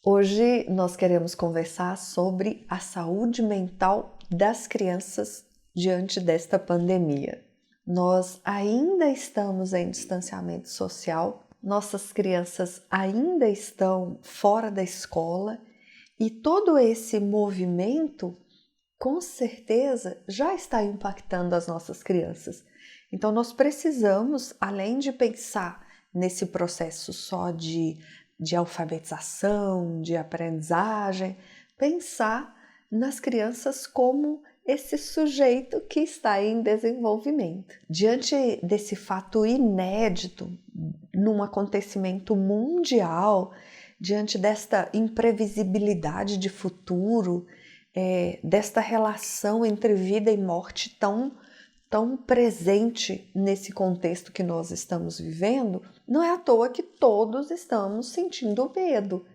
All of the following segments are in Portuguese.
Hoje nós queremos conversar sobre a saúde mental das crianças diante desta pandemia. Nós ainda estamos em distanciamento social, nossas crianças ainda estão fora da escola e todo esse movimento, com certeza, já está impactando as nossas crianças. Então nós precisamos, além de pensar nesse processo só de alfabetização, de aprendizagem, pensar nas crianças como esse sujeito que está em desenvolvimento. Diante desse fato inédito, num acontecimento mundial, diante desta imprevisibilidade de futuro, desta relação entre vida e morte tão presente nesse contexto que nós estamos vivendo, não é à toa que todos estamos sentindo medo,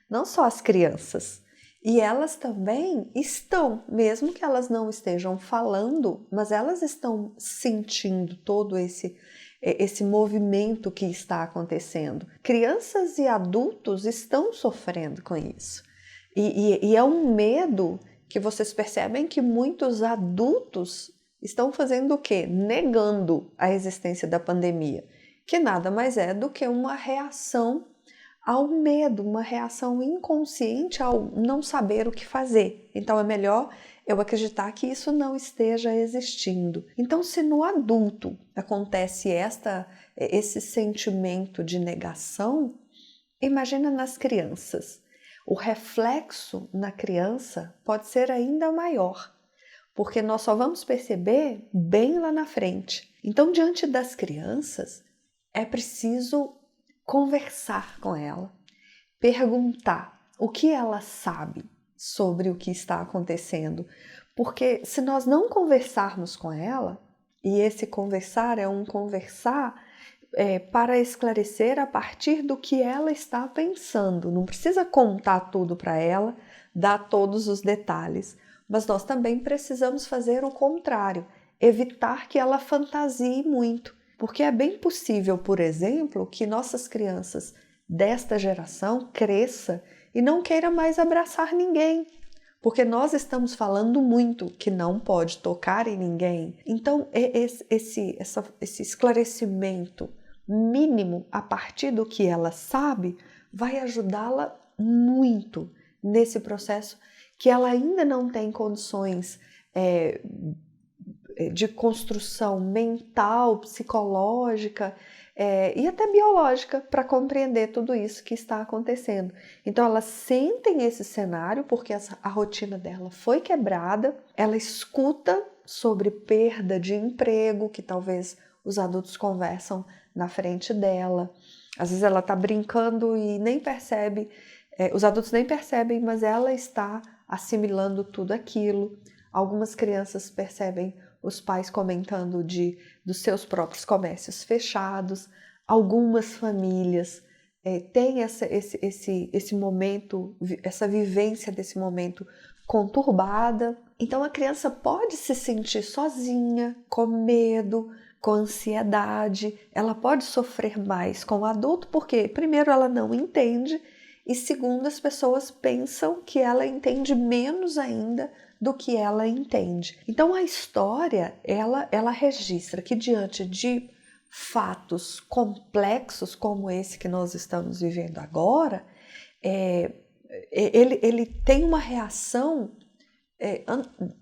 não só as crianças. E elas também estão, mesmo que elas não estejam falando, mas elas estão sentindo todo esse movimento que está acontecendo. Crianças e adultos estão sofrendo com isso. E é um medo que vocês percebem que muitos adultos estão fazendo o quê? Negando a existência da pandemia, que nada mais é do que uma reação ao medo, uma reação inconsciente ao não saber o que fazer. Então é melhor eu acreditar que isso não esteja existindo. Então, se no adulto acontece esse sentimento de negação, imagina nas crianças. O reflexo na criança pode ser ainda maior, porque nós só vamos perceber bem lá na frente. Então, diante das crianças, é preciso conversar com ela, perguntar o que ela sabe sobre o que está acontecendo, porque se nós não conversarmos com ela, e esse conversar é um conversar para esclarecer a partir do que ela está pensando, não precisa contar tudo para ela, dar todos os detalhes, mas nós também precisamos fazer o contrário, evitar que ela fantasie muito, porque é bem possível, por exemplo, que nossas crianças desta geração cresçam e não queiram mais abraçar ninguém, porque nós estamos falando muito que não pode tocar em ninguém. Então, esse esclarecimento mínimo a partir do que ela sabe vai ajudá-la muito nesse processo que ela ainda não tem condições de construção mental, psicológica e até biológica para compreender tudo isso que está acontecendo. Então elas sentem esse cenário porque a rotina dela foi quebrada, ela escuta sobre perda de emprego, que talvez os adultos conversam na frente dela. Às vezes ela está brincando e nem percebe, os adultos nem percebem, mas ela está assimilando tudo aquilo. Algumas crianças percebem os pais comentando dos seus próprios comércios fechados. Algumas famílias têm esse momento, essa vivência desse momento conturbada. Então a criança pode se sentir sozinha, com medo, com ansiedade. Ela pode sofrer mais com o adulto porque, primeiro, ela não entende e, segundo, as pessoas pensam que ela entende menos ainda do que ela entende. Então a história, ela registra que diante de fatos complexos como esse que nós estamos vivendo agora, ele tem uma reação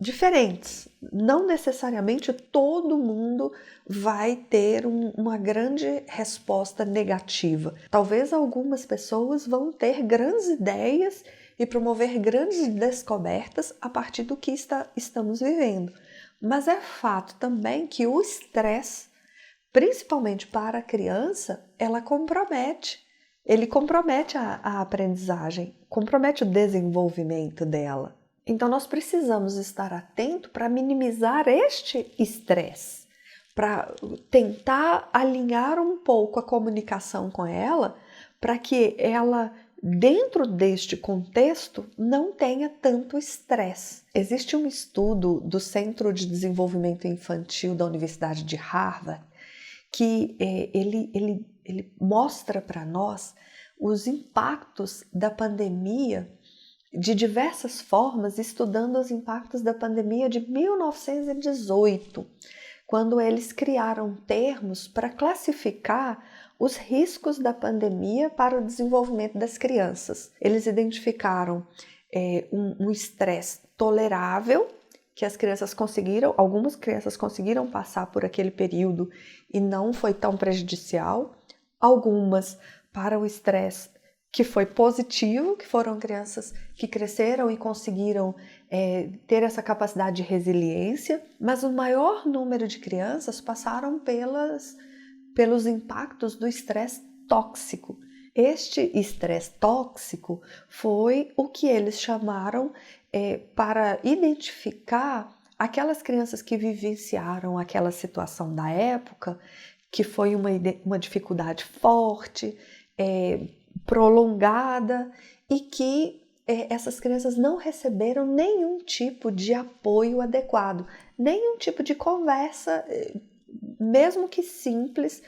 diferente. Não necessariamente todo mundo vai ter uma grande resposta negativa. Talvez algumas pessoas vão ter grandes ideias e promover grandes descobertas a partir do que estamos vivendo. Mas é fato também que o estresse, principalmente para a criança, ele compromete a aprendizagem, compromete o desenvolvimento dela. Então nós precisamos estar atentos para minimizar este estresse, para tentar alinhar um pouco a comunicação com ela, para que ela, dentro deste contexto, não tenha tanto estresse. Existe um estudo do Centro de Desenvolvimento Infantil da Universidade de Harvard que ele mostra para nós os impactos da pandemia de diversas formas, estudando os impactos da pandemia de 1918, quando eles criaram termos para classificar os riscos da pandemia para o desenvolvimento das crianças. Eles identificaram um estresse tolerável, que as crianças conseguiram, algumas crianças conseguiram passar por aquele período e não foi tão prejudicial, algumas para o estresse que foi positivo, que foram crianças que cresceram e conseguiram ter essa capacidade de resiliência, mas o maior número de crianças passaram pelos impactos do estresse tóxico. Este estresse tóxico foi o que eles chamaram para identificar aquelas crianças que vivenciaram aquela situação da época, que foi uma dificuldade forte, prolongada, e que essas crianças não receberam nenhum tipo de apoio adequado, nenhum tipo de conversa, mesmo que simples,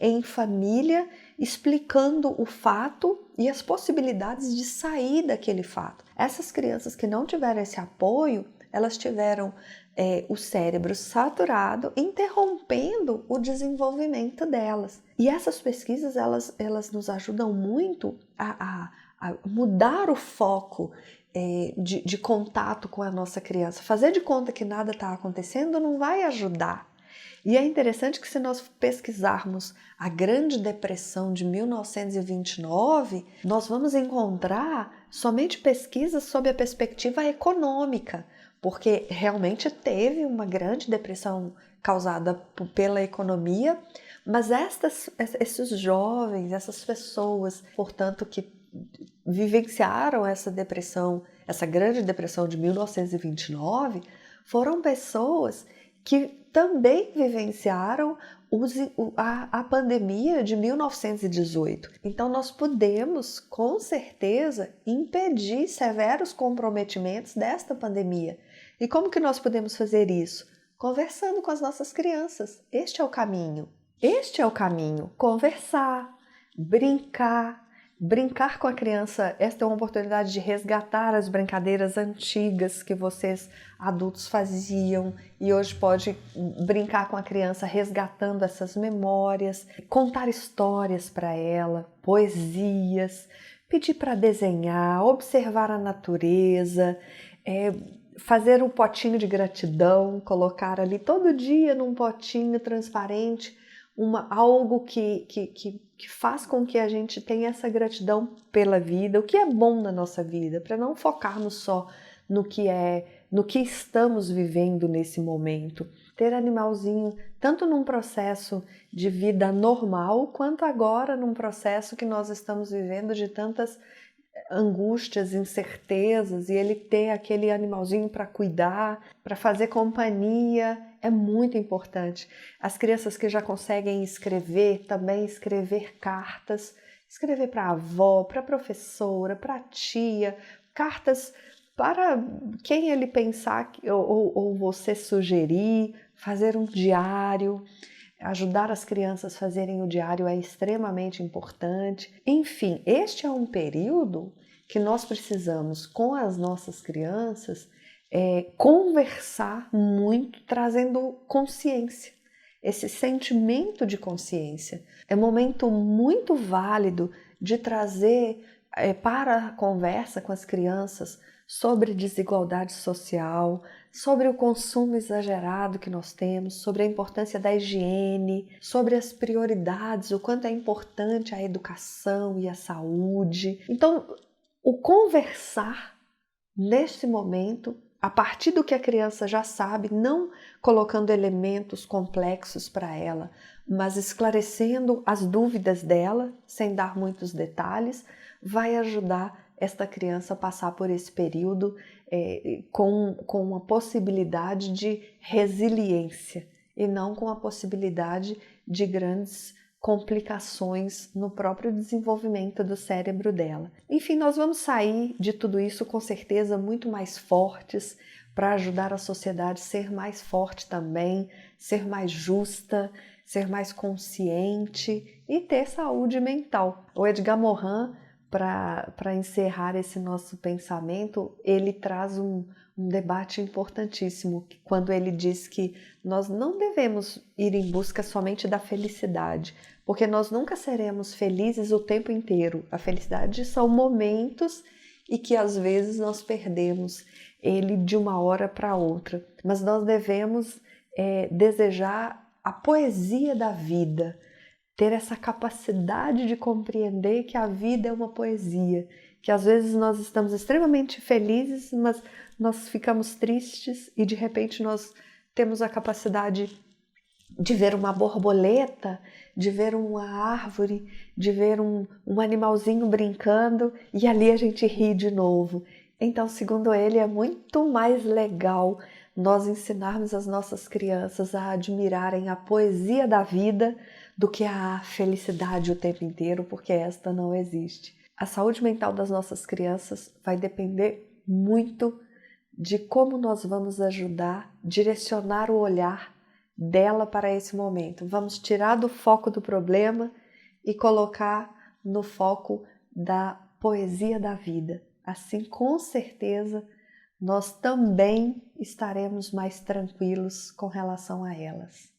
em família, explicando o fato e as possibilidades de sair daquele fato. Essas crianças que não tiveram esse apoio, elas tiveram o cérebro saturado, interrompendo o desenvolvimento delas. E essas pesquisas, elas nos ajudam muito a mudar o foco de contato com a nossa criança. Fazer de conta que nada está acontecendo não vai ajudar. E é interessante que, se nós pesquisarmos a Grande Depressão de 1929, nós vamos encontrar somente pesquisas sob a perspectiva econômica, porque realmente teve uma grande depressão causada pela economia, mas esses jovens, essas pessoas, portanto, que vivenciaram essa depressão, essa Grande Depressão de 1929, foram pessoas que também vivenciaram a pandemia de 1918. Então, nós podemos, com certeza, impedir severos comprometimentos desta pandemia. E como que nós podemos fazer isso? Conversando com as nossas crianças. Este é o caminho. Este é o caminho. Conversar, brincar. Brincar com a criança, esta é uma oportunidade de resgatar as brincadeiras antigas que vocês adultos faziam e hoje pode brincar com a criança resgatando essas memórias, contar histórias para ela, poesias, pedir para desenhar, observar a natureza, fazer um potinho de gratidão, colocar ali todo dia num potinho transparente algo que faz com que a gente tenha essa gratidão pela vida, o que é bom na nossa vida, para não focarmos só no que estamos vivendo nesse momento. Ter animalzinho, tanto num processo de vida normal, quanto agora num processo que nós estamos vivendo de tantas angústias, incertezas, e ele ter aquele animalzinho para cuidar, para fazer companhia, é muito importante. As crianças que já conseguem escrever, também escrever cartas, escrever para a avó, para a professora, para a tia, cartas para quem ele pensar ou você sugerir, fazer um diário. Ajudar as crianças a fazerem o diário é extremamente importante. Enfim, este é um período que nós precisamos, com as nossas crianças, conversar muito, trazendo consciência, esse sentimento de consciência. É um momento muito válido de trazer para a conversa com as crianças sobre desigualdade social, sobre o consumo exagerado que nós temos, sobre a importância da higiene, sobre as prioridades, o quanto é importante a educação e a saúde. Então, o conversar neste momento, a partir do que a criança já sabe, não colocando elementos complexos para ela, mas esclarecendo as dúvidas dela, sem dar muitos detalhes, vai ajudar esta criança a passar por esse período com a possibilidade de resiliência e não com a possibilidade de grandes complicações no próprio desenvolvimento do cérebro dela. Enfim, nós vamos sair de tudo isso com certeza muito mais fortes para ajudar a sociedade a ser mais forte também, ser mais justa, ser mais consciente e ter saúde mental. O Edgar Morin, para encerrar esse nosso pensamento, ele traz um debate importantíssimo, quando ele diz que nós não devemos ir em busca somente da felicidade, porque nós nunca seremos felizes o tempo inteiro. A felicidade são momentos e que às vezes nós perdemos ele de uma hora para outra, mas nós devemos desejar a poesia da vida, ter essa capacidade de compreender que a vida é uma poesia, que às vezes nós estamos extremamente felizes, mas nós ficamos tristes e de repente nós temos a capacidade de ver uma borboleta, de ver uma árvore, de ver um animalzinho brincando e ali a gente ri de novo. Então, segundo ele, é muito mais legal nós ensinarmos as nossas crianças a admirarem a poesia da vida do que a felicidade o tempo inteiro, porque esta não existe. A saúde mental das nossas crianças vai depender muito de como nós vamos ajudar, direcionar o olhar dela para esse momento. Vamos tirar do foco do problema e colocar no foco da poesia da vida. Assim, com certeza, nós também estaremos mais tranquilos com relação a elas.